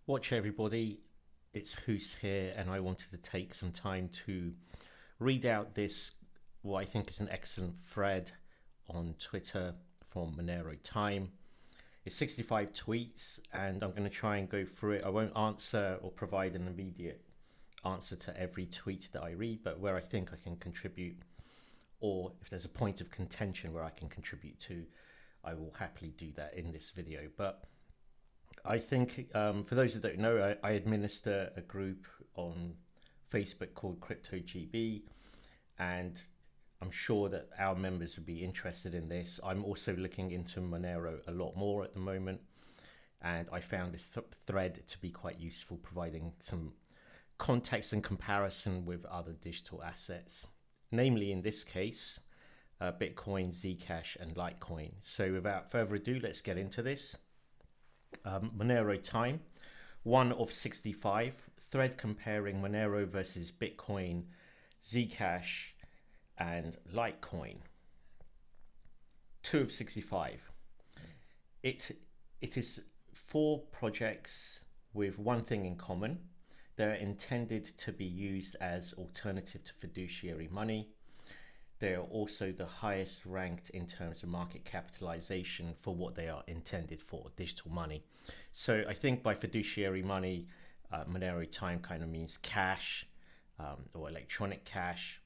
Watch everybody, it's Hoos here, and I wanted to take some time to read out this, what I think is an excellent thread on Twitter from Monero Time. It's 65 tweets, and I'm going to try and go through it. I won't answer or provide an immediate answer to every tweet that I read, but where I think I can contribute, or if there's a point of contention where I can contribute to, I will happily do that in this video. But I think for those that don't know, I administer a group on Facebook called Crypto GB, and I'm sure that our members would be interested in this. I'm also looking into Monero a lot more at the moment, and I found this thread to be quite useful, providing some context and comparison with other digital assets, namely in this case, Bitcoin, Zcash, and Litecoin. So without further ado, let's get into this. Monero Time, 1 of 65, thread comparing Monero versus Bitcoin, Zcash, and Litecoin. 2 of 65. It is 4 projects with one thing in common. They're intended to be used as alternative to fiduciary money. They are also the highest ranked in terms of market capitalization for what they are intended for, digital money. So I think by fiduciary money, Monero Time kind of means cash or electronic cash,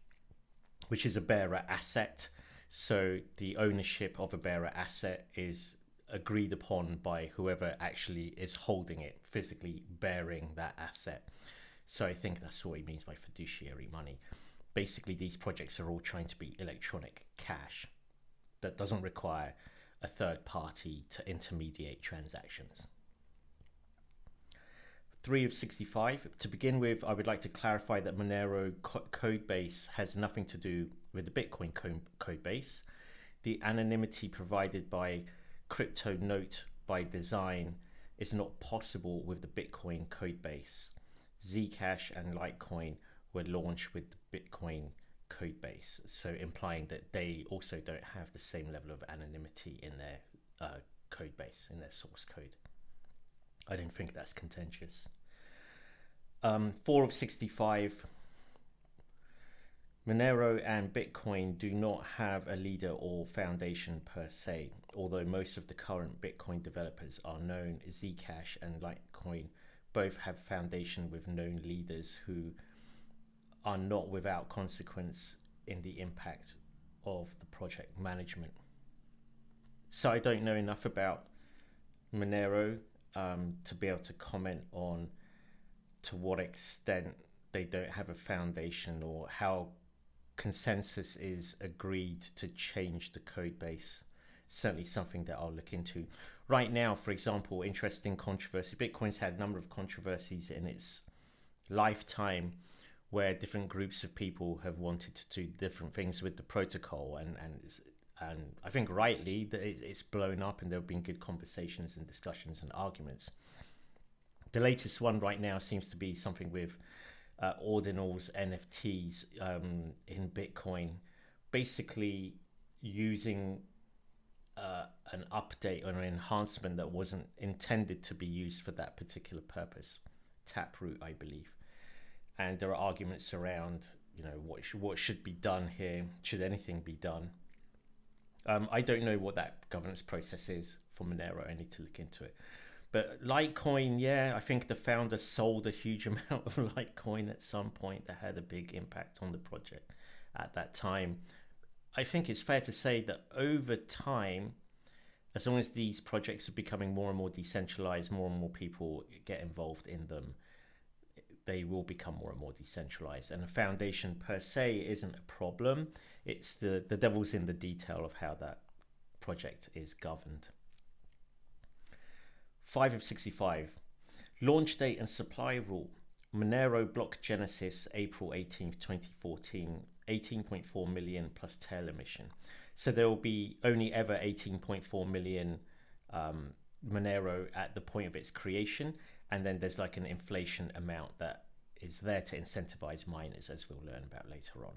which is a bearer asset. So the ownership of a bearer asset is agreed upon by whoever actually is holding it, physically bearing that asset. So I think that's what he means by fiduciary money. Basically, these projects are all trying to be electronic cash that doesn't require a third party to intermediate transactions. 3 of 65. To begin with, I would like to clarify that Monero code base has nothing to do with the Bitcoin code base. The anonymity provided by crypto note by design is not possible with the Bitcoin code base. Zcash and Litecoin were launched with the Bitcoin code base, so implying that they also don't have the same level of anonymity in their code base, in their source code. I don't think that's contentious. 4 of 65. Monero and Bitcoin do not have a leader or foundation per se, although most of the current Bitcoin developers are known. Zcash and Litecoin both have foundation with known leaders who are not without consequence in the impact of the project management. So I don't know enough about Monero to be able to comment on to what extent they don't have a foundation or how consensus is agreed to change the code base. Certainly something that I'll look into. Right now, for example, interesting controversy. Bitcoin's had a number of controversies in its lifetime where different groups of people have wanted to do different things with the protocol, and I think rightly that it's blown up, and there have been good conversations and discussions and arguments. The latest one right now seems to be something with ordinals, NFTs in Bitcoin, basically using an update or an enhancement that wasn't intended to be used for that particular purpose. Taproot, I believe. And there are arguments around, what should be done here. Should anything be done? I don't know what that governance process is for Monero. I need to look into it. But Litecoin, yeah, I think the founder sold a huge amount of Litecoin at some point that had a big impact on the project at that time. I think it's fair to say that over time, as long as these projects are becoming more and more decentralized, more and more people get involved in them, they will become more and more decentralized. And a foundation per se isn't a problem. It's the devil's in the detail of how that project is governed. 5 of 65. Launch date and supply rule. Monero block genesis April 18th, 2014. 18.4 million plus tail emission. So there will be only ever 18.4 million Monero at the point of its creation. And then there's like an inflation amount that is there to incentivize miners, as we'll learn about later on.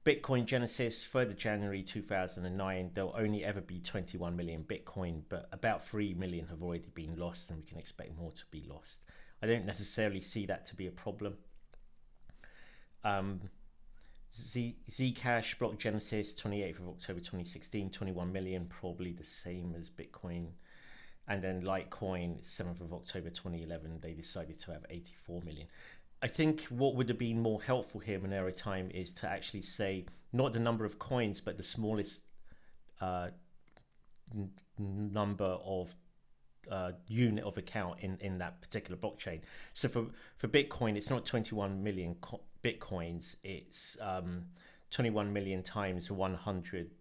Bitcoin Genesis, 3rd of January 2009, there'll only ever be 21 million Bitcoin, but about 3 million have already been lost, and we can expect more to be lost. I don't necessarily see that to be a problem. Zcash, Block Genesis, 28th of October 2016, 21 million, probably the same as Bitcoin. And then Litecoin, 7th of October 2011, they decided to have 84 million. I think what would have been more helpful here, Monero Time, is to actually say not the number of coins, but the smallest number of unit of account in that particular blockchain. So for Bitcoin, it's not 21 million Bitcoins, it's 21 million times 100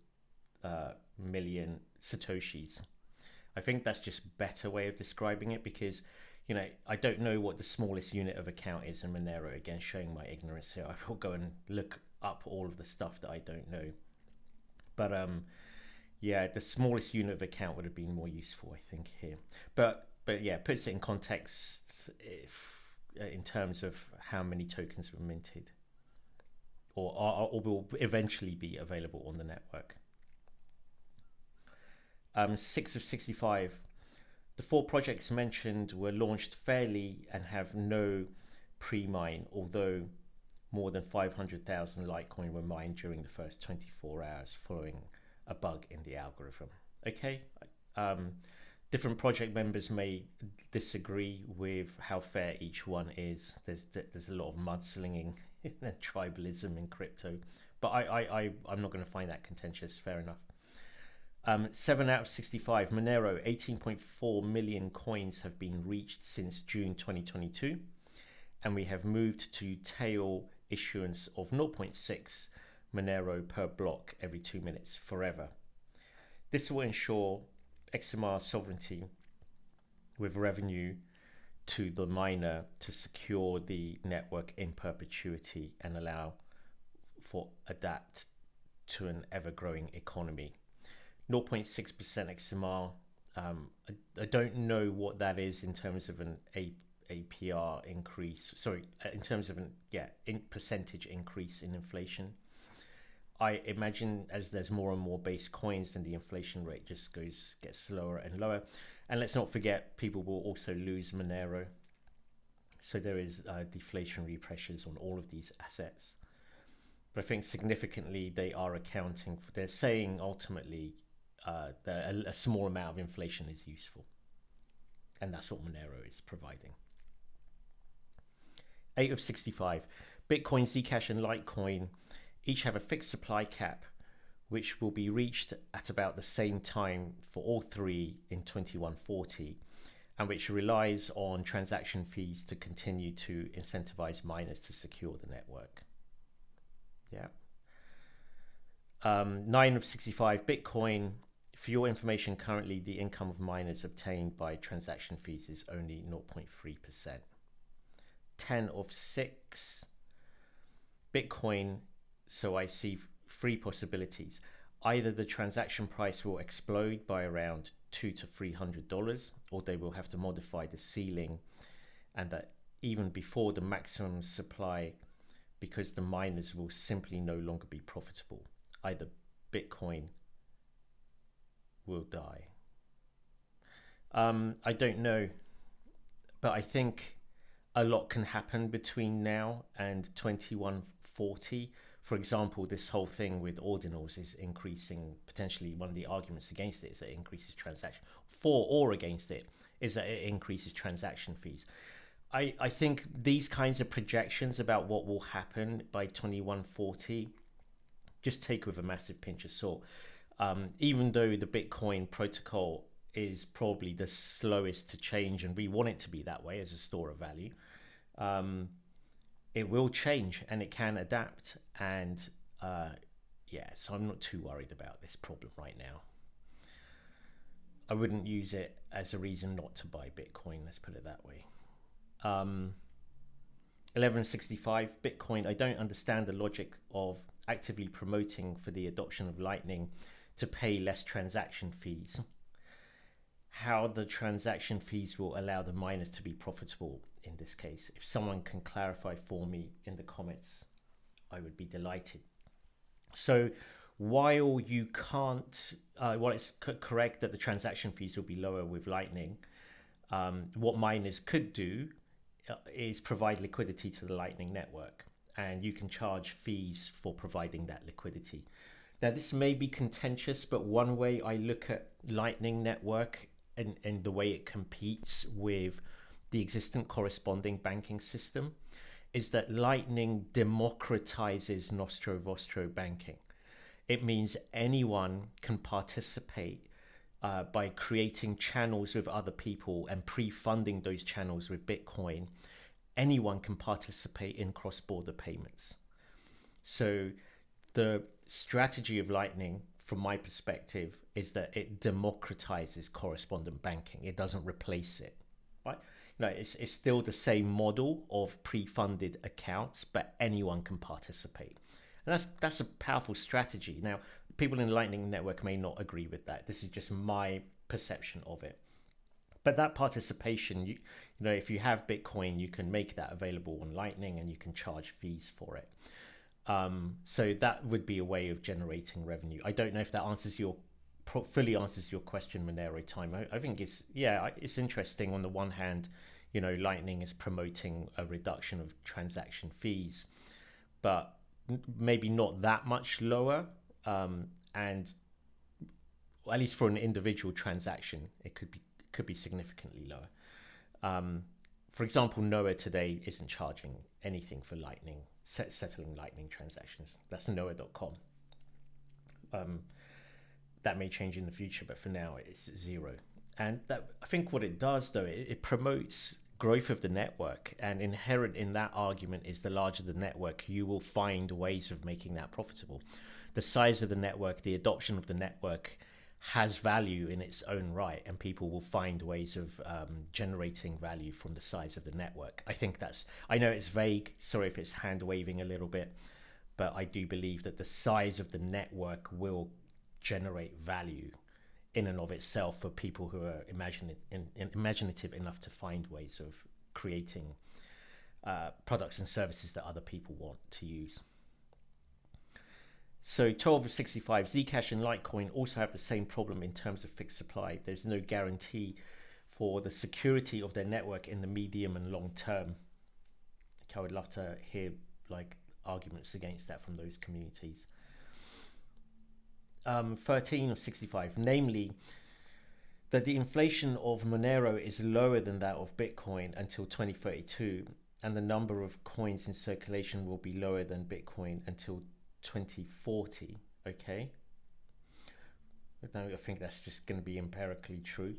million Satoshis. I think that's just a better way of describing it, because I don't know what the smallest unit of account is in Monero. Again, showing my ignorance here, I will go and look up all of the stuff that I don't know. But yeah, the smallest unit of account would have been more useful, I think, here. But yeah, puts it in context in terms of how many tokens were minted or will eventually be available on the network. 6 of 65. The 4 projects mentioned were launched fairly and have no pre-mine, although more than 500,000 Litecoin were mined during the first 24 hours following a bug in the algorithm. Okay, different project members may disagree with how fair each one is. There's a lot of mudslinging and tribalism in crypto, but I'm not going to find that contentious. Fair enough. 7 out of 65. Monero, 18.4 million coins have been reached since June 2022, and we have moved to tail issuance of 0.6 Monero per block every 2 minutes forever. This will ensure XMR sovereignty with revenue to the miner to secure the network in perpetuity and allow for adapt to an ever-growing economy. 0.6% XMR. I don't know what that is in terms of an APR increase. Sorry, in terms of percentage increase in inflation. I imagine as there's more and more base coins, then the inflation rate just gets slower and lower. And let's not forget, people will also lose Monero. So there is deflationary pressures on all of these assets. But I think significantly they are accounting for, they're saying ultimately that a small amount of inflation is useful. And that's what Monero is providing. 8 of 65. Bitcoin, Zcash and Litecoin each have a fixed supply cap, which will be reached at about the same time for all three in 2140, and which relies on transaction fees to continue to incentivize miners to secure the network. Yeah. 9 of 65. Bitcoin. For your information, currently the income of miners obtained by transaction fees is only 0.3%. 10 of 6. Bitcoin. So I see 3 possibilities. Either the transaction price will explode by around $200 to $300, or they will have to modify the ceiling, and that even before the maximum supply, because the miners will simply no longer be profitable. Either Bitcoin will die. I don't know, but I think a lot can happen between now and 2140. For example, this whole thing with ordinals is increasing, potentially one of the arguments against it is that it increases transaction. For or against it is that it increases transaction fees. I think these kinds of projections about what will happen by 2140 just take with a massive pinch of salt. Even though the Bitcoin protocol is probably the slowest to change, and we want it to be that way as a store of value, it will change and it can adapt. And so I'm not too worried about this problem right now. I wouldn't use it as a reason not to buy Bitcoin, let's put it that way. 1165 Bitcoin. I don't understand the logic of actively promoting for the adoption of Lightning to pay less transaction fees. How the transaction fees will allow the miners to be profitable in this case. If someone can clarify for me in the comments, I would be delighted. So while you can't, while it's correct that the transaction fees will be lower with Lightning, what miners could do is provide liquidity to the Lightning network, and you can charge fees for providing that liquidity. Now, this may be contentious, but one way I look at Lightning Network and the way it competes with the existing corresponding banking system is that Lightning democratizes nostro vostro banking. It means anyone can participate by creating channels with other people and pre-funding those channels with Bitcoin. Anyone can participate in cross-border payments. So the strategy of Lightning, from my perspective, is that it democratizes correspondent banking. It doesn't replace it, right? No, it's still the same model of pre-funded accounts, but anyone can participate. And that's a powerful strategy. Now, people in the Lightning Network may not agree with that. This is just my perception of it. But that participation, you know, if you have Bitcoin, you can make that available on Lightning and you can charge fees for it. So that would be a way of generating revenue. I don't know if that fully answers your question, Monero Time. I think it's interesting. On the one hand, you know, Lightning is promoting a reduction of transaction fees, but maybe not that much lower. And at least for an individual transaction, it could be significantly lower. For example, Noah today isn't charging anything for Lightning, settling Lightning transactions. That's Noah.com. That may change in the future, but for now it's zero. And that, I think what it does, though, it promotes growth of the network. And inherent in that argument is the larger the network, you will find ways of making that profitable. The size of the network, the adoption of the network has value in its own right, and people will find ways of generating value from the size of the network. I know it's vague, sorry if it's hand waving a little bit, but I do believe that the size of the network will generate value in and of itself for people who are imaginative enough to find ways of creating products and services that other people want to use. So 12 of 65, Zcash and Litecoin also have the same problem in terms of fixed supply. There's no guarantee for the security of their network in the medium and long term. I would love to hear arguments against that from those communities. 13 of 65, namely that the inflation of Monero is lower than that of Bitcoin until 2032, and the number of coins in circulation will be lower than Bitcoin until 2040. Okay, I think that's just going to be empirically true.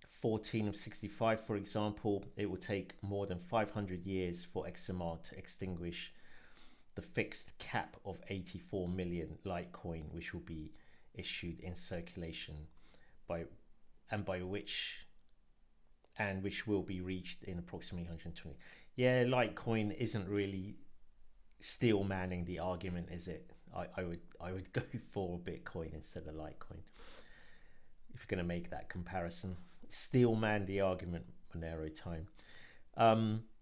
14 of 65, for example, it will take more than 500 years for XMR to extinguish the fixed cap of 84 million Litecoin, which will be issued in circulation which will be reached in approximately 120. Yeah, Litecoin isn't really steel manning the argument, is it? I would go for Bitcoin instead of Litecoin if you're going to make that comparison. Steel man the argument, Monero Time.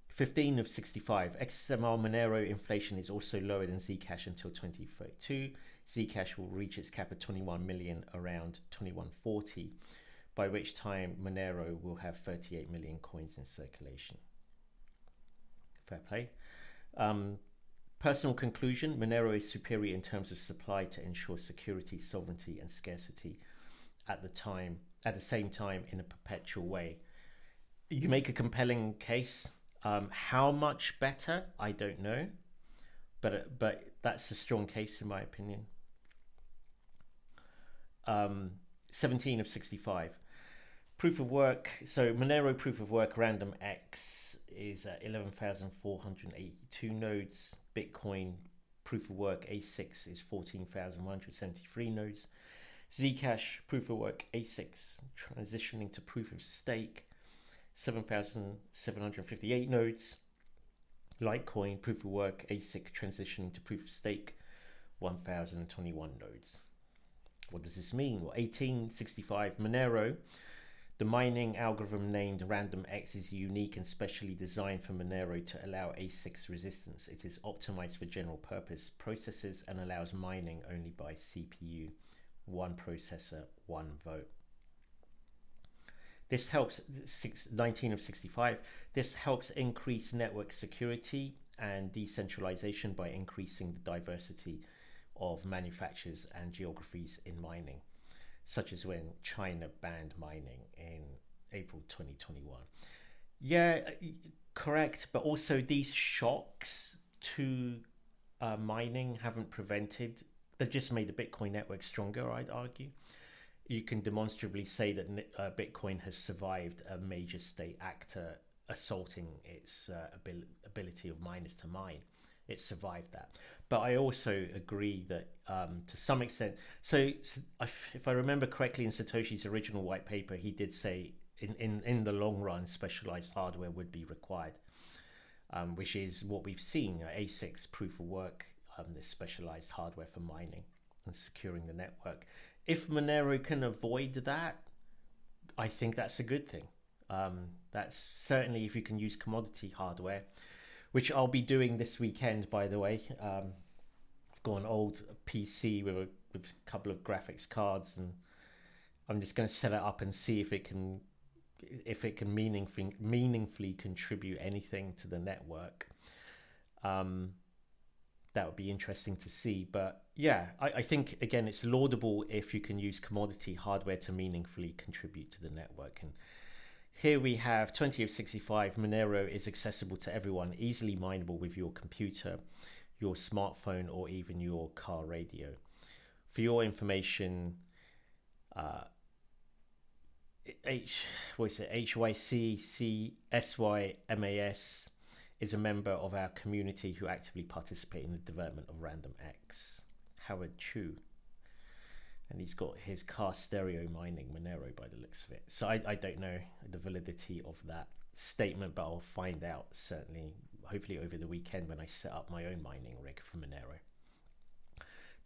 15 of 65, XMR Monero inflation is also lower than Zcash until 2032. Zcash will reach its cap of 21 million around 2140, by which time Monero will have 38 million coins in circulation. Fair play. Personal conclusion, Monero is superior in terms of supply to ensure security, sovereignty, and scarcity at the same time in a perpetual way. You make a compelling case. How much better, I don't know, but that's a strong case in my opinion. 17 of 65. Proof of work. So Monero proof of work random X is 11,482 nodes. Bitcoin proof of work A6 is 14,173 nodes. Zcash proof of work A6 transitioning to proof of stake 7,758 nodes. Litecoin proof of work A6 transitioning to proof of stake 1,021 nodes. What does this mean? Well, 1865 Monero, The mining algorithm named RandomX is unique and specially designed for Monero to allow ASIC resistance. It is optimized for general purpose processes and allows mining only by CPU, one processor, one vote. This helps 19 of 65. This helps increase network security and decentralization by increasing the diversity of manufacturers and geographies in mining, such as when China banned mining in April 2021. Yeah, correct. But also these shocks to mining haven't prevented, they've just made the Bitcoin network stronger, I'd argue. You can demonstrably say that Bitcoin has survived a major state actor assaulting its ability of miners to mine. It survived that. But I also agree that to some extent, so if I remember correctly, in Satoshi's original white paper, he did say in the long run, specialized hardware would be required, which is what we've seen, ASICs, proof of work, this specialized hardware for mining and securing the network. If Monero can avoid that, I think that's a good thing. That's certainly if you can use commodity hardware, which I'll be doing this weekend, by the way. I've got an old PC with a couple of graphics cards, and I'm just going to set it up and see if it can meaningfully contribute anything to the network. That would be interesting to see. But yeah, I think, again, it's laudable if you can use commodity hardware to meaningfully contribute to the network. And here we have 20 of 65. Monero is accessible to everyone, easily mineable with your computer, your smartphone, or even your car radio. For your information, HYCCSYMAS is a member of our community who actively participate in the development of RandomX. Howard Chu. And he's got his car stereo mining Monero by the looks of it. So I don't know the validity of that statement, but I'll find out certainly, hopefully over the weekend when I set up my own mining rig for Monero.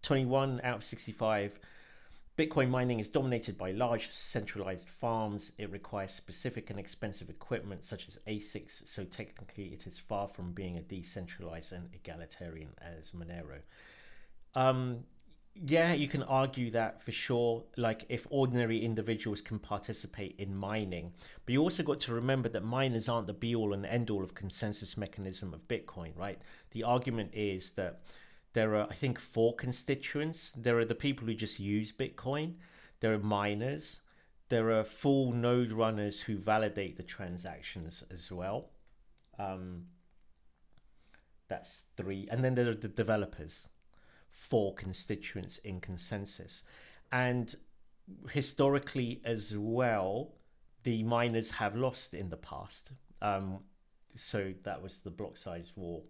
21 out of 65. Bitcoin mining is dominated by large centralized farms. It requires specific and expensive equipment such as ASICs, so technically it is far from being a decentralized and egalitarian as Monero. Yeah, you can argue that for sure, like if ordinary individuals can participate in mining, but you also got to remember that miners aren't the be all and end all of consensus mechanism of Bitcoin, right? The argument is that there are, I think, 4 constituents. There are the people who just use Bitcoin. There are miners. There are full node runners who validate the transactions as well. That's 3. And then there are the developers. 4 constituents in consensus. And historically as well, the miners have lost in the past. So that was the block size war,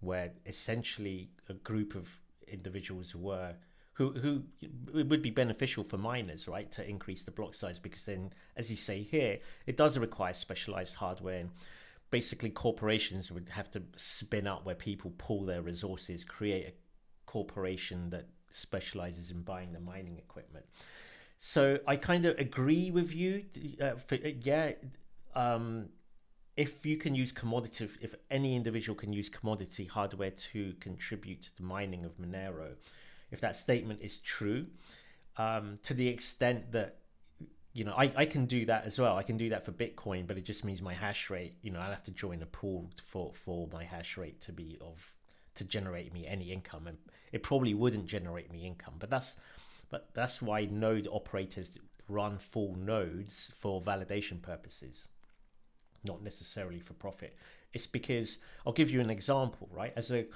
where essentially a group of individuals were who it would be beneficial for miners, right, to increase the block size, because then, as you say here, it does require specialized hardware, and basically corporations would have to spin up where people pool their resources, create a corporation that specializes in buying the mining equipment. So I kind of agree with you. If you can use commodity, if any individual can use commodity hardware to contribute to the mining of Monero, if that statement is true, to the extent that, I can do that as well. I can do that for Bitcoin, but it just means my hash rate, I'll have to join a pool for my hash rate to generate me any income, and it probably wouldn't generate me income. But that's why node operators run full nodes for validation purposes, not necessarily for profit. It's because, I'll give you an example, right? As a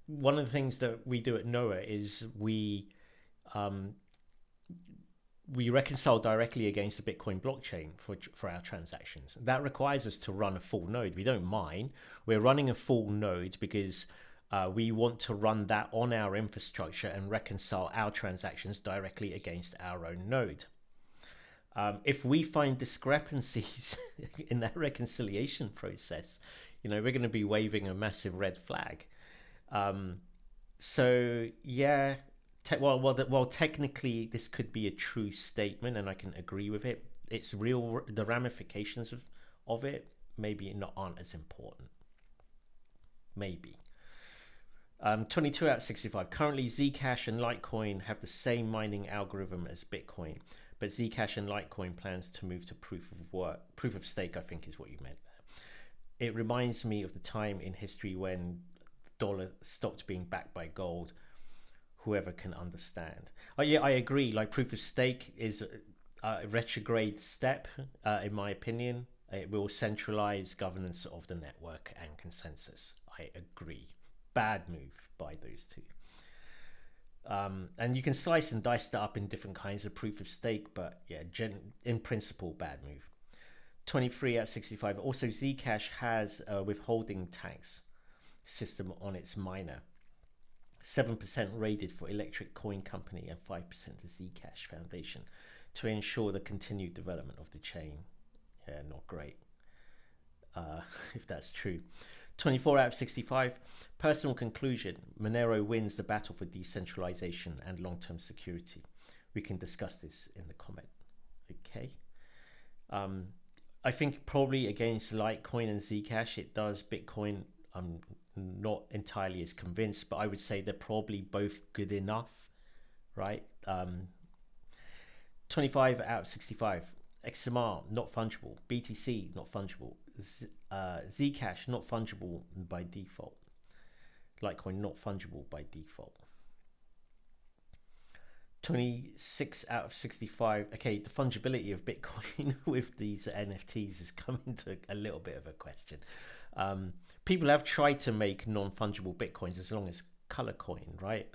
one of the things that we do at Noah is we reconcile directly against the Bitcoin blockchain for our transactions. That requires us to run a full node. We don't mine. We're running a full node because we want to run that on our infrastructure and reconcile our transactions directly against our own node. If we find discrepancies in that reconciliation process, we're going to be waving a massive red flag. So yeah, Technically, this could be a true statement, and I can agree with it. It's real. The ramifications of it maybe not aren't as important. Maybe. 22 out of 65. Currently, Zcash and Litecoin have the same mining algorithm as Bitcoin, but Zcash and Litecoin plans to move to proof of stake, I think is what you meant there. It reminds me of the time in history when dollar stopped being backed by gold. Whoever can understand. Oh yeah, I agree. Like, proof of stake is a retrograde step, in my opinion. It will centralize governance of the network and consensus. I agree. Bad move by those two. And you can slice and dice that up in different kinds of proof of stake, but yeah, in principle, bad move. 23 out of 65. Also, Zcash has a withholding tax system on its miner. 7% rated for Electric Coin Company and 5% to Zcash Foundation to ensure the continued development of the chain. Yeah, not great, if that's true. 24 out of 65. Personal conclusion. Monero wins the battle for decentralization and long-term security. We can discuss this in the comment. Okay. I think probably against Litecoin and Zcash, it does. Bitcoin, I'm not entirely as convinced, but I would say they're probably both good enough, right? 25 out of 65. XMR, not fungible. BTC, not fungible. Zcash, not fungible by default. Litecoin, not fungible by default. 26 out of 65. Okay, the fungibility of Bitcoin with these NFTs is coming to a little bit of a question. People have tried to make non-fungible Bitcoins as long as color coin, right?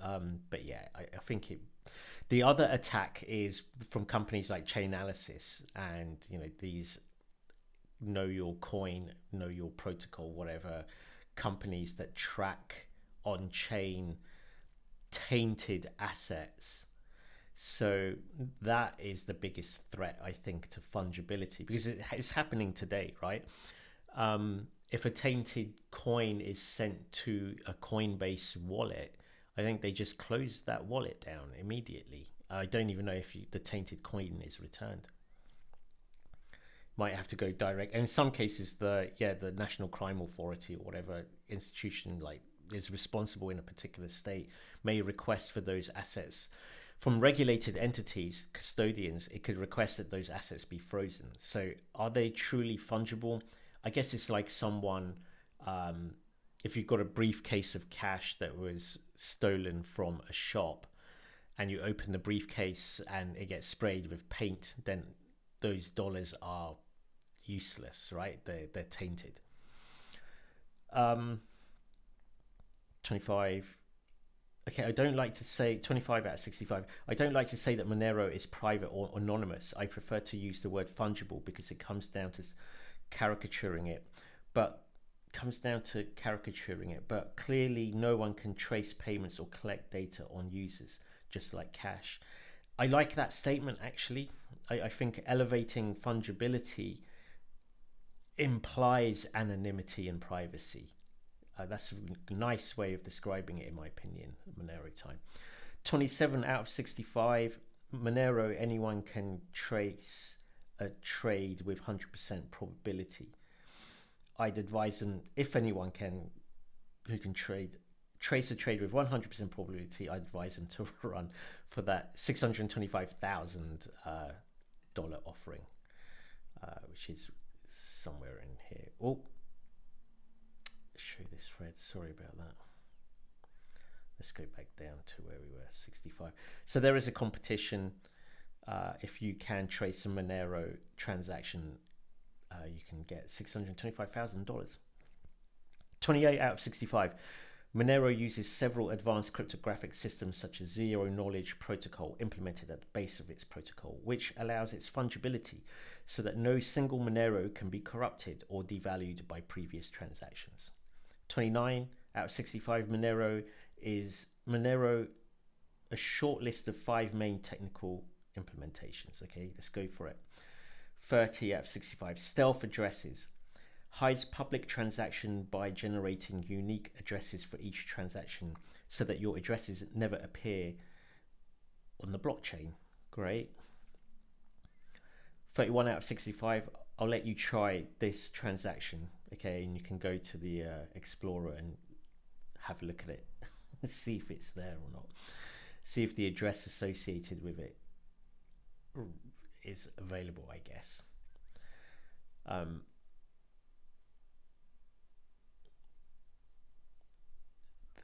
But yeah, I think the other attack is from companies like Chainalysis and, these know your coin, know your protocol, whatever companies that track on-chain tainted assets. So that is the biggest threat, I think, to fungibility, because it's happening today, right? If a tainted coin is sent to a Coinbase wallet, I think they just close that wallet down immediately. I don't even know if the tainted coin is returned. Might have to go direct. And in some cases, the National Crime Authority or whatever institution is responsible in a particular state may request for those assets from regulated entities, custodians. It could request that those assets be frozen. So are they truly fungible? I guess it's like someone, if you've got a briefcase of cash that was stolen from a shop and you open the briefcase and it gets sprayed with paint, then those dollars are useless, right? They're tainted. 25. Okay, I don't like to say 25 out of 65. I don't like to say that Monero is private or anonymous. I prefer to use the word fungible because it comes down to caricaturing it, but clearly no one can trace payments or collect data on users, just like cash. I like that statement, actually. I think elevating fungibility implies anonymity and privacy. That's a nice way of describing it, in my opinion. Monero Time. 27 out of 65. Monero, anyone can trace a trade with 100% probability. I'd advise them, if anyone who can trace a trade with 100% probability, I'd advise them to run for that $625,000 offering, which is somewhere in here. Oh, show this thread. Sorry about that. Let's go back down to where we were, 65. So there is a competition. If you can trace a Monero transaction, you can get $625,000. 28 out of 65. Monero uses several advanced cryptographic systems such as zero-knowledge protocol implemented at the base of its protocol, which allows its fungibility so that no single Monero can be corrupted or devalued by previous transactions. 29 out of 65. Monero, a short list of 5 main technical implementations. Okay, let's go for it. 30 out of 65. Stealth addresses. Hides public transaction by generating unique addresses for each transaction so that your addresses never appear on the blockchain. Great. 31 out of 65. I'll let you try this transaction, okay? And you can go to the Explorer and have a look at it, see if it's there or not. See if the address associated with it is available, I guess.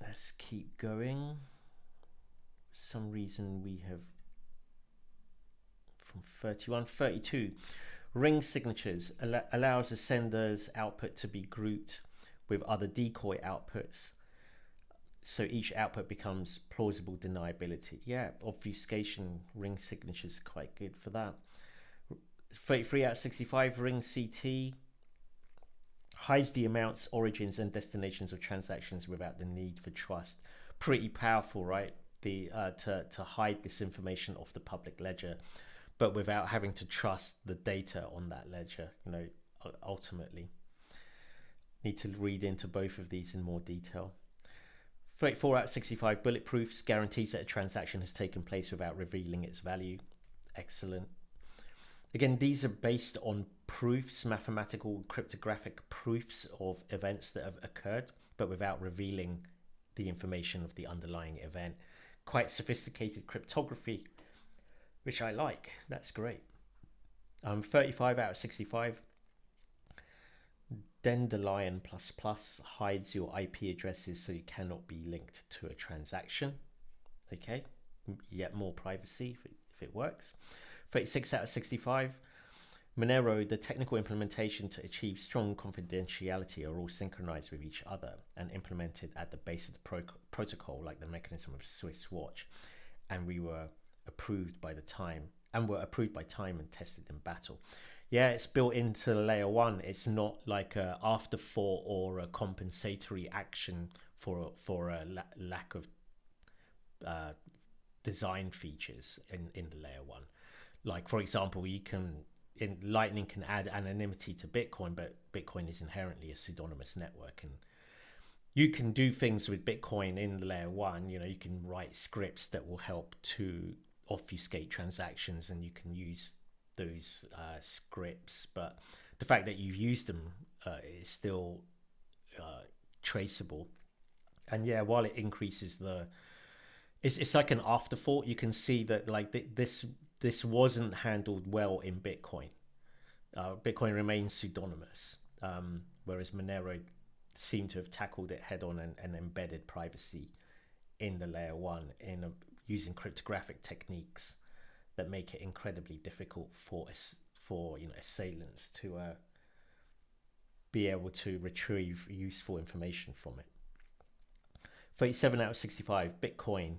Let's keep going. For some reason we have from 31, 32. Ring signatures allows the sender's output to be grouped with other decoy outputs, so each output becomes plausible deniability. Yeah, obfuscation ring signatures are quite good for that. 33 out of 65. Ring CT hides the amounts, origins, and destinations of transactions without the need for trust. Pretty powerful, right? To hide this information off the public ledger, but without having to trust the data on that ledger. You know, ultimately, need to read into both of these in more detail. 34 out of 65. Bulletproofs guarantees that a transaction has taken place without revealing its value. Excellent. Again, these are based on proofs, mathematical cryptographic proofs of events that have occurred, but without revealing the information of the underlying event. Quite sophisticated cryptography, which I like. That's great. 35 out of 65. Dandelion++ hides your IP addresses so you cannot be linked to a transaction. Okay, yet more privacy if it works. 36 out of 65. Monero, the technical implementation to achieve strong confidentiality, are all synchronized with each other and implemented at the base of the protocol, like the mechanism of Swiss watch. And we were approved by time and tested in battle. Yeah, it's built into layer 1. It's not like a afterthought or a compensatory action for a lack of design features in the layer 1. Like, for example, Lightning can add anonymity to Bitcoin, but Bitcoin is inherently a pseudonymous network, and you can do things with Bitcoin in the layer 1. You know, you can write scripts that will help to obfuscate transactions, and you can use those scripts, but the fact that you've used them is still traceable. And yeah, while it increases it's like an afterthought. You can see that like this wasn't handled well in Bitcoin. Bitcoin remains pseudonymous, whereas Monero seemed to have tackled it head on and embedded privacy in the layer 1 using cryptographic techniques that make it incredibly difficult for assailants to be able to retrieve useful information from it. 37 out of 65. Bitcoin.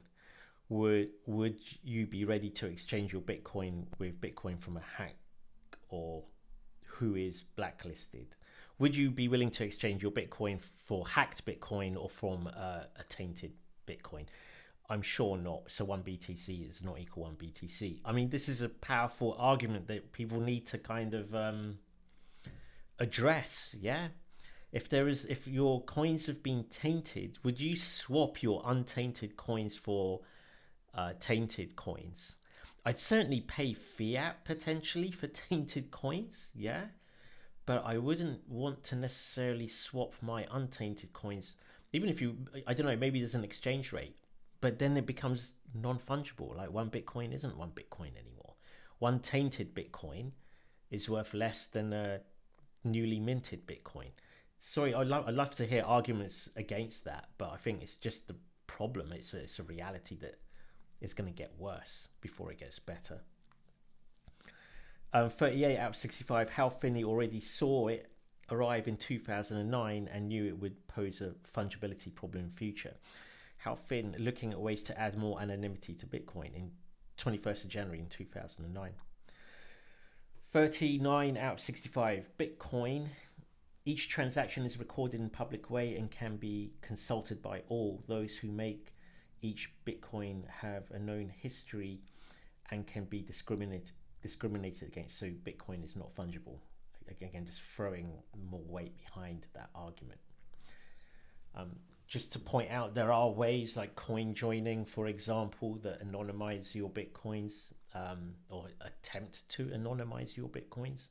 Would you be ready to exchange your Bitcoin with Bitcoin from a hack or who is blacklisted? Would you be willing to exchange your Bitcoin for hacked Bitcoin or from a tainted Bitcoin? I'm sure not. So 1 BTC is not equal 1 BTC. I mean, this is a powerful argument that people need to kind of address. Yeah. If your coins have been tainted, would you swap your untainted coins for tainted coins? I'd certainly pay fiat potentially for tainted coins, yeah, but I wouldn't want to necessarily swap my untainted coins. Even if I don't know, maybe there's an exchange rate, but then it becomes non-fungible. Like 1 Bitcoin isn't 1 Bitcoin anymore. 1 tainted Bitcoin is worth less than a newly minted Bitcoin. Sorry, I'd love to hear arguments against that, but I think it's just the problem. It's a reality that is going to get worse before it gets better. 38 out of 65. Hal Finney already saw it arrive in 2009 and knew it would pose a fungibility problem in future. Hal Finn looking at ways to add more anonymity to Bitcoin in 21st of January in 2009. 39 out of 65. Bitcoin. Each transaction is recorded in a public way and can be consulted by all. Those who make each Bitcoin have a known history and can be discriminated against. So Bitcoin is not fungible. Again, just throwing more weight behind that argument. just to point out, there are ways like coin joining, for example, that anonymize your bitcoins, or attempt to anonymize your bitcoins.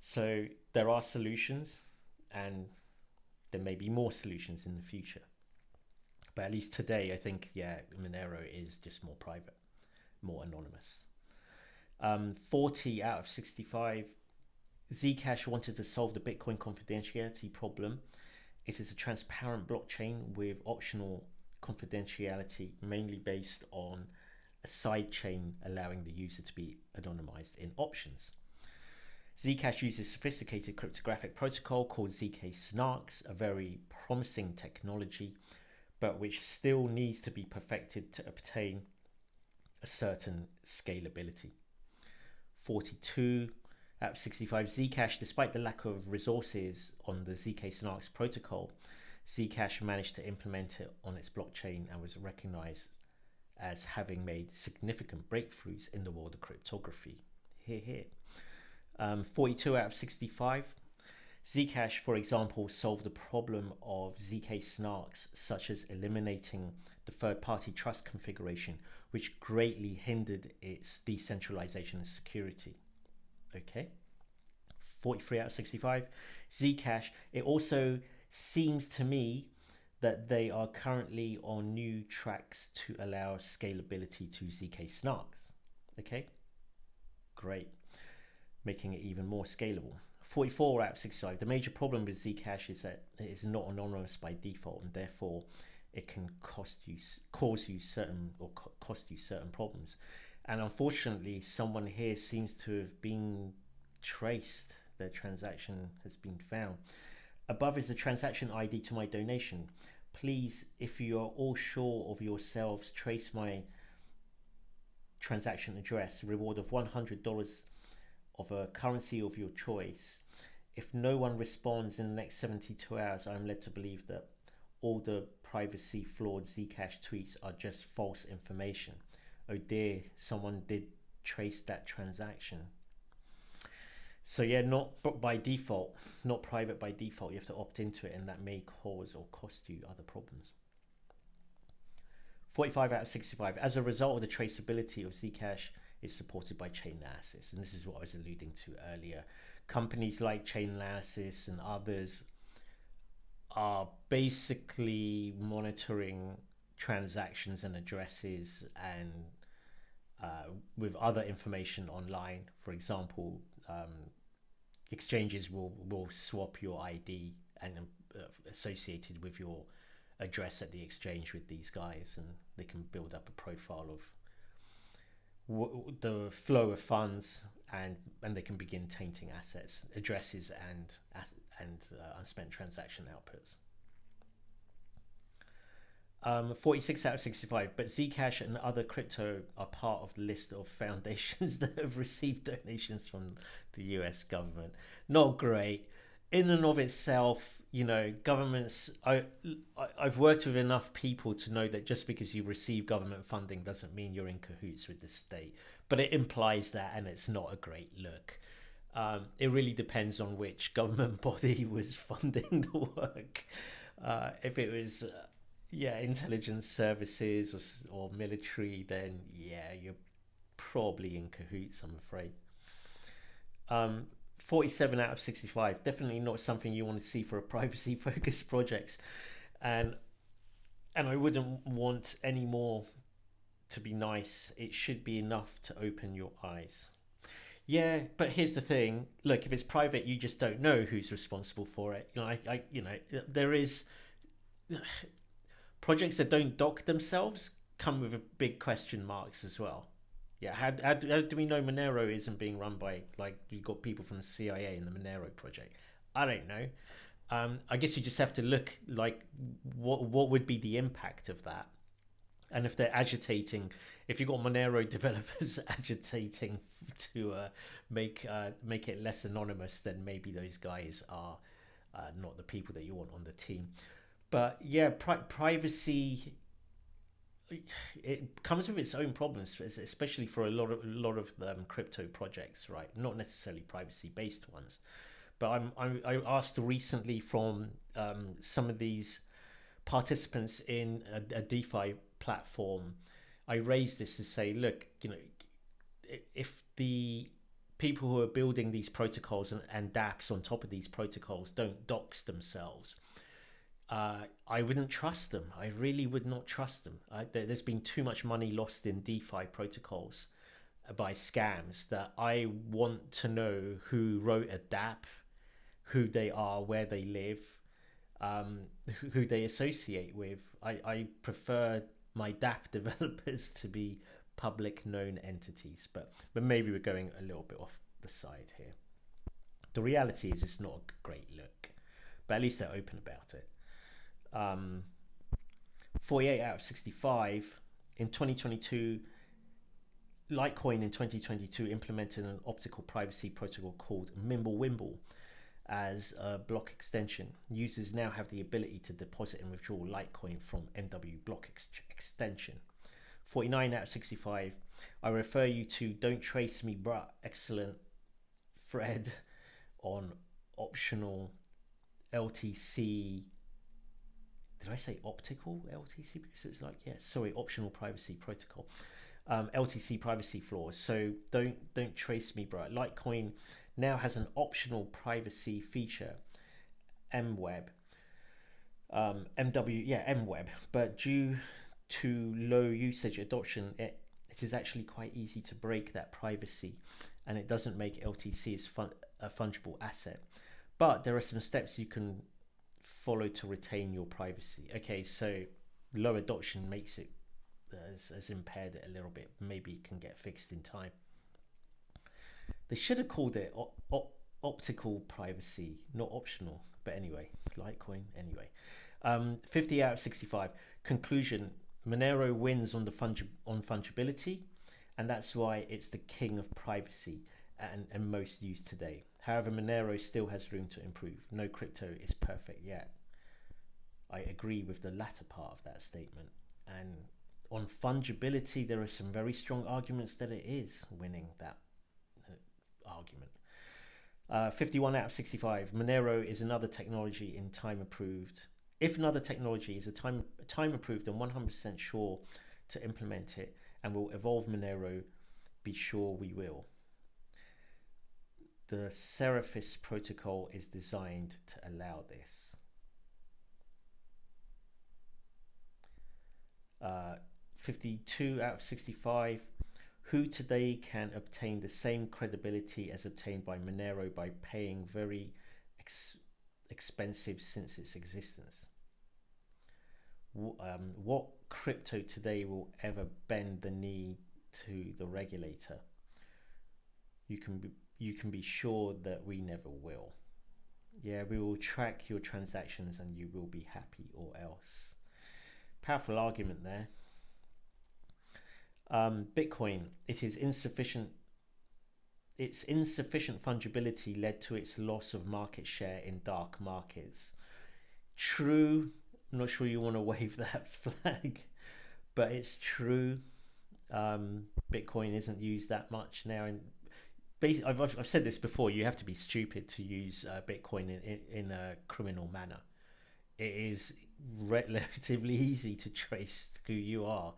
So there are solutions, and there may be more solutions in the future. But at least today, I think, yeah, Monero is just more private, more anonymous. 40 out of 65. Zcash wanted to solve the Bitcoin confidentiality problem. It is a transparent blockchain with optional confidentiality, mainly based on a sidechain allowing the user to be anonymized in options. Zcash uses sophisticated cryptographic protocol called ZK Snarks, a very promising technology, but which still needs to be perfected to obtain a certain scalability. 42 out of 65. Zcash, despite the lack of resources on the ZK Snarks protocol, Zcash managed to implement it on its blockchain and was recognized as having made significant breakthroughs in the world of cryptography. Hear, hear. 42 out of 65. Zcash, for example, solved the problem of ZK Snarks, such as eliminating the third-party trust configuration, which greatly hindered its decentralization and security. Okay. 43 out of 65. Zcash, it also seems to me that they are currently on new tracks to allow scalability to ZK Snarks. Okay, great. Making it even more scalable. 44 out of 65. The major problem with Zcash is that it is not anonymous by default, and therefore it can cause you certain problems. And unfortunately, someone here seems to have been traced. Their transaction has been found. Above is the transaction ID to my donation. Please, if you are all sure of yourselves, trace my transaction address. Reward of $100 of a currency of your choice. If no one responds in the next 72 hours, I'm led to believe that all the privacy flawed Zcash tweets are just false information. Oh dear, someone did trace that transaction. So yeah, not by default, not private by default. You have to opt into it, and that may cause or cost you other problems. 45 out of 65. As a result of the traceability of Zcash, it's supported by Chainalysis. And this is what I was alluding to earlier. Companies like Chainalysis and others are basically monitoring transactions and addresses and with other information online. For example, exchanges will swap your ID and associated with your address at the exchange with these guys, and they can build up a profile of the flow of funds, and they can begin tainting assets, addresses, and unspent transaction outputs. 46 out of 65. But Zcash and other crypto are part of the list of foundations that have received donations from the US government. Not great. In and of itself, you know, governments, I've worked with enough people to know that just because you receive government funding doesn't mean you're in cahoots with the state. But it implies that, and it's not a great look. It really depends on which government body was funding the work. If it was... intelligence services or military, then yeah, you're probably in cahoots, I'm afraid. 47 out of 65. Definitely not something you want to see for a privacy focused projects, and I wouldn't want any more. To be nice, it should be enough to open your eyes. Yeah, but here's the thing. Look, if it's private, you just don't know who's responsible for it. There is projects that don't dock themselves come with a big question marks as well. Yeah, how do we know Monero isn't being run by, like, you've got people from the CIA in the Monero project? I don't know. I guess you just have to look, like, what would be the impact of that, and if they're agitating, if you've got Monero developers agitating to make it less anonymous, then maybe those guys are not the people that you want on the team. But yeah, privacy, it comes with its own problems, especially for a lot of crypto projects, right? Not necessarily privacy based ones, but I asked recently from some of these participants in a DeFi platform, I raised this to say, look, if the people who are building these protocols and dApps on top of these protocols don't dox themselves, I wouldn't trust them. I really would not trust them. There's been too much money lost in DeFi protocols by scams that I want to know who wrote a dApp, who they are, where they live, who they associate with. I prefer my dApp developers to be public known entities, but maybe we're going a little bit off the side here. The reality is it's not a great look, but at least they're open about it. 48 out of 65 in 2022. Litecoin in 2022 implemented an optical privacy protocol called Mimblewimble as a block extension. Users now have the ability to deposit and withdraw Litecoin from MW block extension. 49 out of 65. I refer you to Don't Trace Me Bruh, excellent thread on optional LTC. Did I say optical LTC? Because it was like, yeah, sorry, optional privacy protocol. LTC privacy flaws. So don't trace me, bro. Litecoin now has an optional privacy feature, MWeb, MWeb, but due to low usage adoption, it is actually quite easy to break that privacy, and it doesn't make LTC as a fungible asset. But there are some steps you can follow to retain your privacy. Okay, so low adoption makes it has impaired it a little bit. Maybe it can get fixed in time. They should have called it optical privacy, not optional. But anyway, Litecoin anyway. 50 out of 65. Conclusion: Monero wins on fungibility, and that's why it's the king of privacy and most used today. However, Monero still has room to improve. No crypto is perfect yet. I agree with the latter part of that statement. And on fungibility, there are some very strong arguments that it is winning that argument. 51 out of 65. Monero is another technology in time approved. If another technology is a time approved and 100% sure to implement it and will evolve Monero, be sure we will. The Seraphis protocol is designed to allow this. 52 out of 65. Who today can obtain the same credibility as obtained by Monero by paying very expensive since its existence? What crypto today will ever bend the knee to the regulator? You can be sure that we never will. Yeah, we will track your transactions and you will be happy or else. Powerful argument there. Bitcoin, its insufficient fungibility led to its loss of market share in dark markets. True. I'm not sure you want to wave that flag, but it's true. Bitcoin isn't used that much now. And I've said this before. You have to be stupid to use Bitcoin in a criminal manner. It is relatively easy to trace who you are.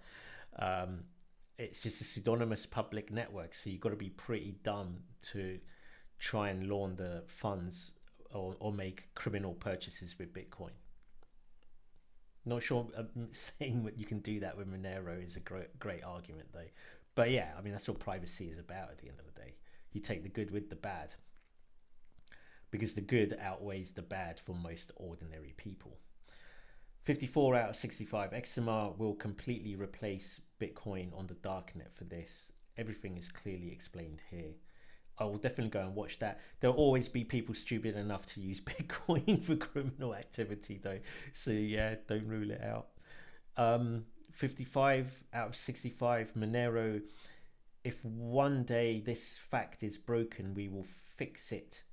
It's just a pseudonymous public network, so you've got to be pretty dumb to try and launder funds or make criminal purchases with Bitcoin. Not sure I'm saying that you can do that with Monero is a great argument though. But yeah, I mean, that's what privacy is about at the end of the day. You take the good with the bad, because the good outweighs the bad for most ordinary people. 54 out of 65. XMR will completely replace Bitcoin on the darknet for this. Everything is clearly explained here. I will definitely go and watch that. There'll always be people stupid enough to use Bitcoin for criminal activity though. So yeah, don't rule it out. 55 out of 65. Monero, if one day this fact is broken, we will fix it.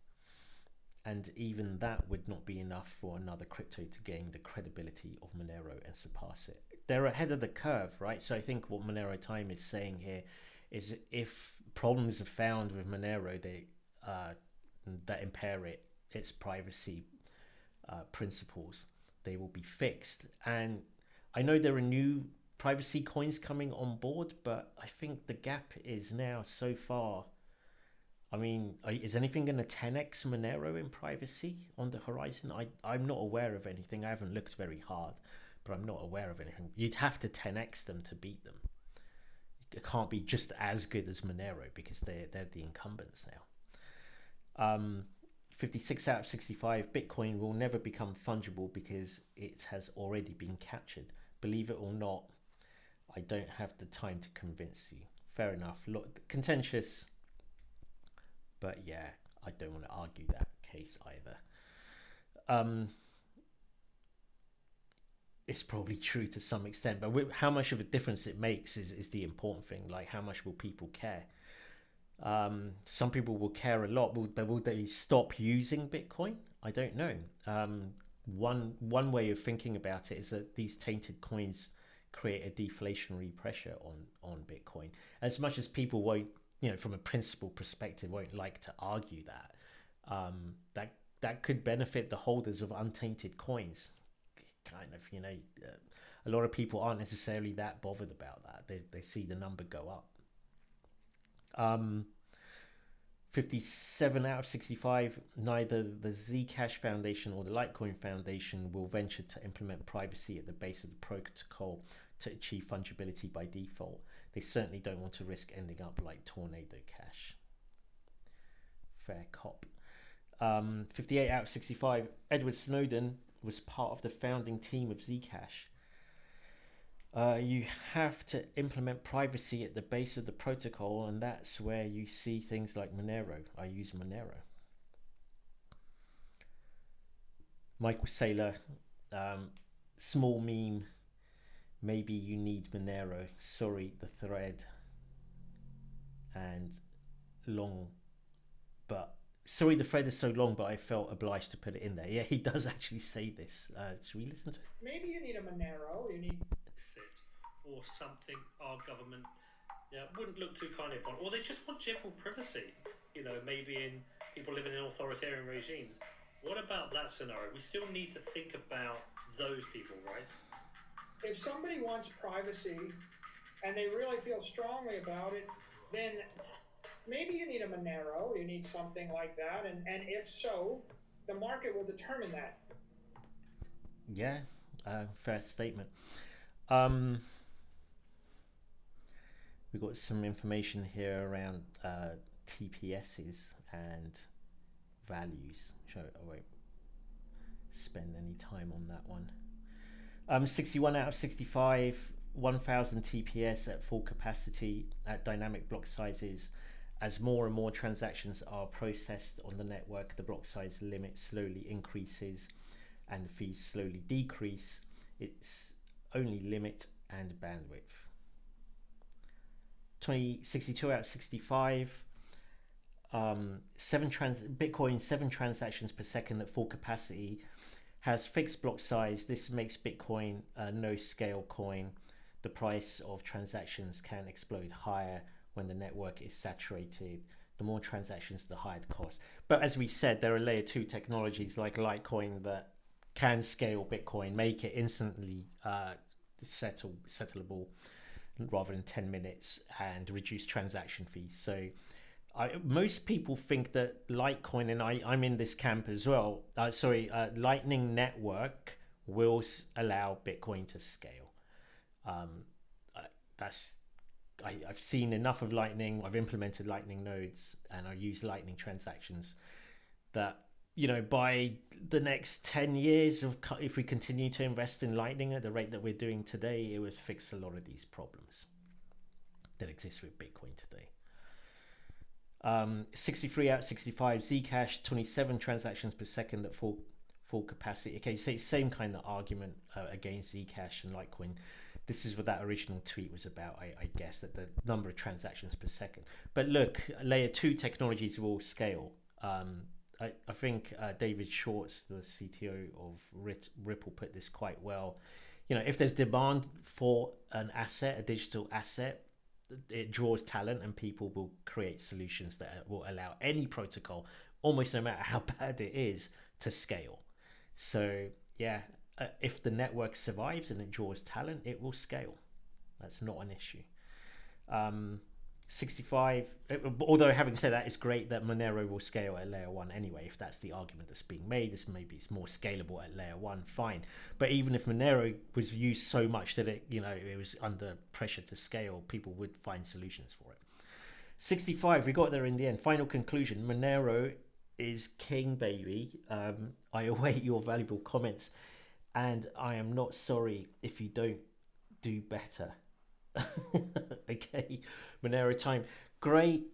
And even that would not be enough for another crypto to gain the credibility of Monero and surpass it. They're ahead of the curve, right? So I think what Monero Time is saying here is if problems are found with Monero, that impair its privacy principles, they will be fixed. And I know there are new privacy coins coming on board, but I think the gap is now so far. I mean, is anything going to 10x Monero in privacy on the horizon? I'm not aware of anything. I haven't looked very hard, but I'm not aware of anything. You'd have to 10x them to beat them. It can't be just as good as Monero because they're the incumbents now. 56 out of 65, Bitcoin will never become fungible because it has already been captured. Believe it or not, I don't have the time to convince you. Fair enough. Look, contentious, but yeah, I don't want to argue that case either. It's probably true to some extent, but how much of a difference it makes is the important thing. Like, how much will people care? Some people will care a lot. Will they stop using Bitcoin? I don't know. One way of thinking about it is that these tainted coins create a deflationary pressure on Bitcoin. As much as people won't, from a principle perspective, won't like to argue that could benefit the holders of untainted coins. Kind of, a lot of people aren't necessarily that bothered about that. They see the number go up. 57 out of 65, neither the Zcash Foundation or the Litecoin Foundation will venture to implement privacy at the base of the protocol to achieve fungibility by default. They certainly don't want to risk ending up like Tornado Cash. Fair cop. 58 out of 65, Edward Snowden was part of the founding team of Zcash. You have to implement privacy at the base of the protocol, and that's where you see things like Monero. I use Monero. Michael Saylor, small meme. Maybe you need Monero. Sorry, the thread. And long, but sorry, the thread is so long, but I felt obliged to put it in there. Yeah, he does actually say this. Should we listen to it? Maybe you need a Monero. You need or something our government wouldn't look too kindly upon, or they just want general privacy. Maybe in people living in authoritarian regimes. What about that scenario? We still need to think about those people, right? If somebody wants privacy and they really feel strongly about it, then maybe you need a Monero, you need something like that, and if so, the market will determine that. Yeah, fair statement. We've got some information here around TPSs and values. I won't spend any time on that one. 61 out of 65, 1000 TPS at full capacity at dynamic block sizes. As more and more transactions are processed on the network, the block size limit slowly increases and the fees slowly decrease. It's only limit and bandwidth. 62 out of 65, Bitcoin 7 transactions per second at full capacity, has fixed block size. This makes Bitcoin a no scale coin. The price of transactions can explode higher when the network is saturated. The more transactions, the higher the cost. But as we said, there are layer 2 technologies like Litecoin that can scale Bitcoin, make it instantly settleable rather than 10 minutes, and reduce transaction fees. So most people think that Litecoin, and I'm in this camp as well, Lightning Network will allow Bitcoin to scale. I've seen enough of Lightning. I've implemented Lightning nodes and I use Lightning transactions that, by the next 10 years, if we continue to invest in Lightning at the rate that we're doing today, it would fix a lot of these problems that exist with Bitcoin today. 63 out of 65, Zcash, 27 transactions per second at full capacity. Okay, so it's same kind of argument against Zcash and Litecoin. This is what that original tweet was about, I guess, that the number of transactions per second. But look, layer 2 technologies will scale. I think David Schwartz, the CTO of Ripple, put this quite well. If there's demand for an asset, a digital asset, it draws talent, and people will create solutions that will allow any protocol, almost no matter how bad it is, to scale. So yeah, if the network survives and it draws talent, it will scale. That's not an issue. 65, although having said that, it's great that Monero will scale at layer 1 anyway. If that's the argument that's being made, this maybe it's more scalable at layer 1, fine. But even if Monero was used so much that it, you know, it was under pressure to scale, people would find solutions for it. 65, we got there in the end. Final conclusion, Monero is king, baby. I await your valuable comments, and I am not sorry if you don't do better. Okay, Monero Time, great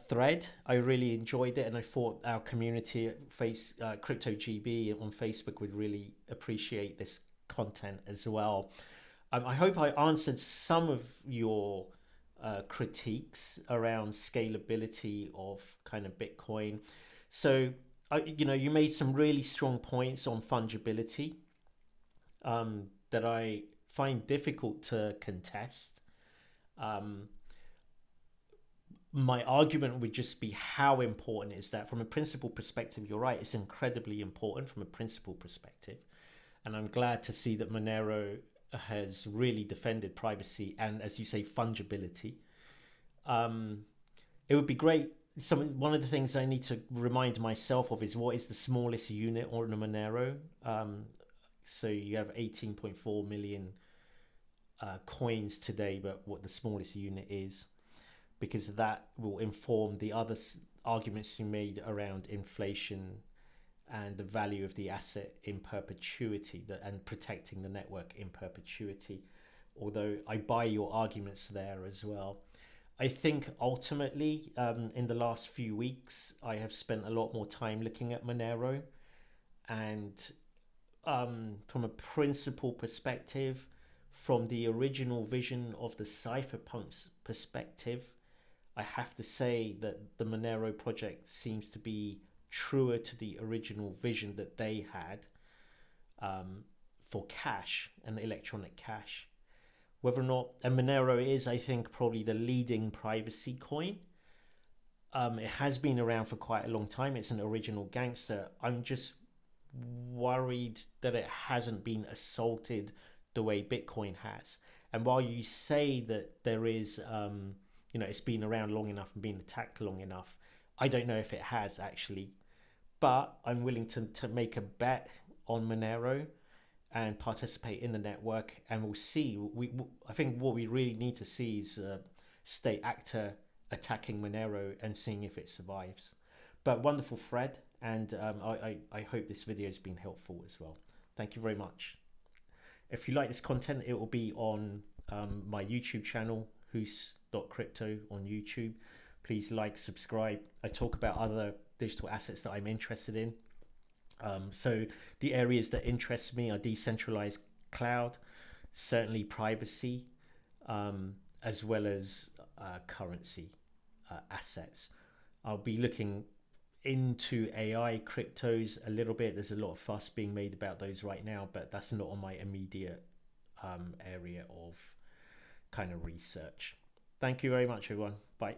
thread. I really enjoyed it, and I thought our community at Crypto GB on Facebook would really appreciate this content as well. I hope I answered some of your critiques around scalability of kind of Bitcoin. So you know, you made some really strong points on fungibility that I find difficult to contest. My argument would just be, how important is that? From a principle perspective, you're right, it's incredibly important from a principle perspective, and I'm glad to see that Monero has really defended privacy and, as you say, fungibility. It would be great. One of the things I need to remind myself of is, what is the smallest unit on a Monero? So you have 18.4 million coins today, but what the smallest unit is, because that will inform the other arguments you made around inflation and the value of the asset in perpetuity, and protecting the network in perpetuity. Although I buy your arguments there as well. I think ultimately, in the last few weeks, I have spent a lot more time looking at Monero, and from a principle perspective, from the original vision of the cypherpunks perspective, I have to say that the Monero project seems to be truer to the original vision that they had for cash and electronic cash. Whether or not, and Monero is, I think, probably the leading privacy coin. It has been around for quite a long time. It's an original gangster. I'm just worried that it hasn't been assaulted the way Bitcoin has. And while you say that there is, you know, it's been around long enough and been attacked long enough, I don't know if it has actually. But I'm willing to make a bet on Monero and participate in the network, and we'll see. I think what we really need to see is a state actor attacking Monero and seeing if it survives. But wonderful thread, and I hope this video has been helpful as well. Thank you very much. If you like this content, it will be on my YouTube channel, hoos.crypto on YouTube. Please like, subscribe. I talk about other digital assets that I'm interested in. So the areas that interest me are decentralized cloud, certainly privacy, as well as currency assets. I'll be looking into AI cryptos a little bit. There's a lot of fuss being made about those right now, but that's not on my immediate area of kind of research. Thank you very much, everyone. Bye.